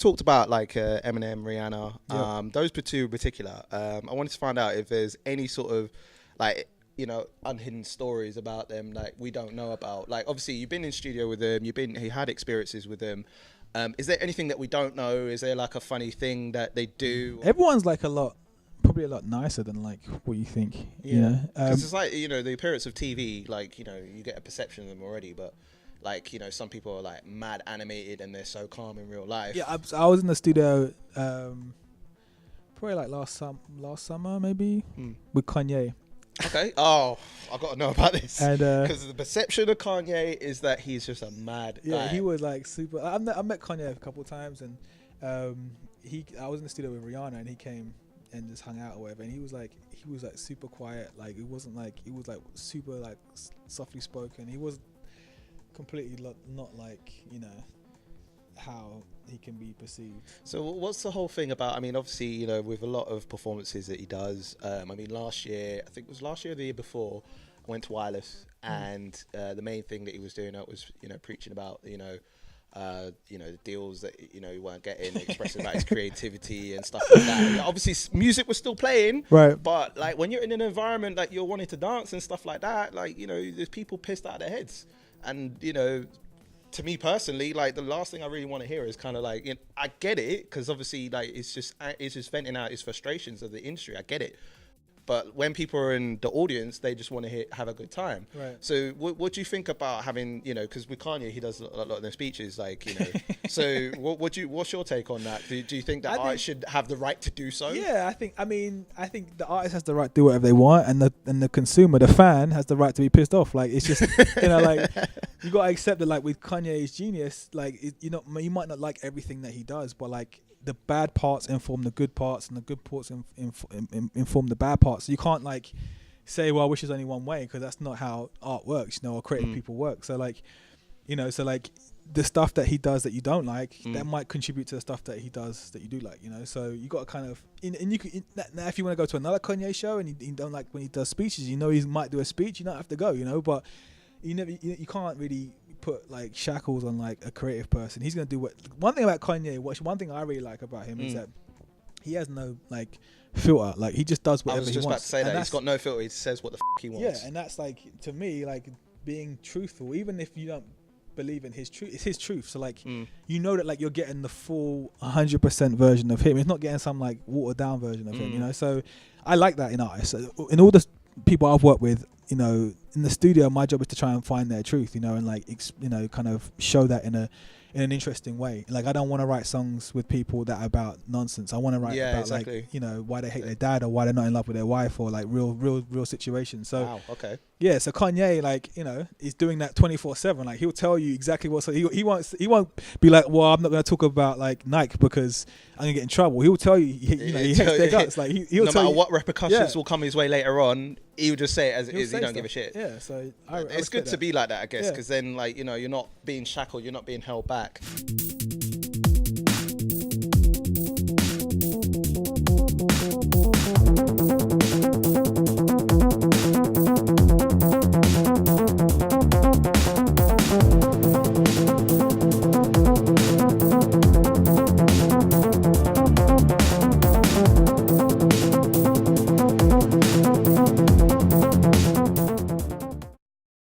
talked about like Eminem, Rihanna, Yeah. those two in particular. I wanted to find out if there's any sort of like, unhidden stories about them like we don't know about. Like obviously you've been in studio with them, you had experiences with them. Is there anything that we don't know? Is there like a funny thing that they do? Everyone's like probably a lot nicer than like what you think. You know, because it's like the appearance of TV. Like you get a perception of them already, but like some people are like mad animated and they're so calm in real life. Yeah, I was in the studio probably like last summer maybe with Kanye. Okay. Oh, I got to know about this. And because the perception of Kanye is that he's just a mad guy. Yeah, he was like super. I met Kanye a couple of times, and I was in the studio with Rihanna, and he came and just hung out or whatever. And he was like super quiet. Like it wasn't like he was like super like softly spoken. He was completely not like how he can be perceived. So what's the whole thing about? I mean, obviously, with a lot of performances that he does. I mean, last year, I think it was last year or the year before, I went to Wireless, and the main thing that he was doing was, preaching about, the deals that he weren't getting, expressing about his creativity and stuff like that. Obviously, music was still playing, right? But like when you're in an environment that you're wanting to dance and stuff like that, like there's people pissed out of their heads, and to me personally, like the last thing I really want to hear is kind of like, I get it, because obviously like it's just venting out his frustrations of the industry. I get it, but when people are in the audience, they just want to have a good time. Right. So what do you think about having, because with Kanye, he does a lot of their speeches, like So what's your take on that? Do you think that artists should have the right to do so? Yeah, I think the artist has the right to do whatever they want, and the consumer, the fan, has the right to be pissed off. Like it's just like you gotta accept that. Like with Kanye's genius, like you might not like everything that he does, but like the bad parts inform the good parts, and the good parts inform the bad parts. So you can't like say, well, I wish there's only one way, because that's not how art works, or creative people work. So like, so like the stuff that he does that you don't like, that might contribute to the stuff that he does that you do like, So you got to kind of, and you can, now if you want to go to another Kanye show and you don't like when he does speeches, he might do a speech, you don't have to go, but you can't really put like shackles on like a creative person. He's going to do one thing about Kanye, one thing I really like about him is that he has no like filter. Like he just does whatever he wants. I was just about to say that he's got no filter. He says what the he wants. Yeah, and that's like, to me, like being truthful, even if you don't believe in his truth, it's his truth. So like that like you're getting the full 100% version of him. It's not getting some like watered down version of him. So I like that in artists. In all the people I've worked with, in the studio, my job is to try and find their truth, and like kind of show that in an interesting way. Like I don't want to write songs with people that are about nonsense. I want to write about like why they hate their dad, or why they're not in love with their wife, or like real situations. So wow, okay. Yeah, so Kanye, like, he's doing that 24/7. Like he'll tell you exactly what. So he won't be like, well, I'm not going to talk about like Nike because I'm going to get in trouble. He'll tell you, he hates their guts. Like he'll no tell matter you what repercussions will come his way later on, he'll just say it as it is. He don't give a shit. Yeah, so it's good to be like that, I guess, because then like you're not being shackled, you're not being held back.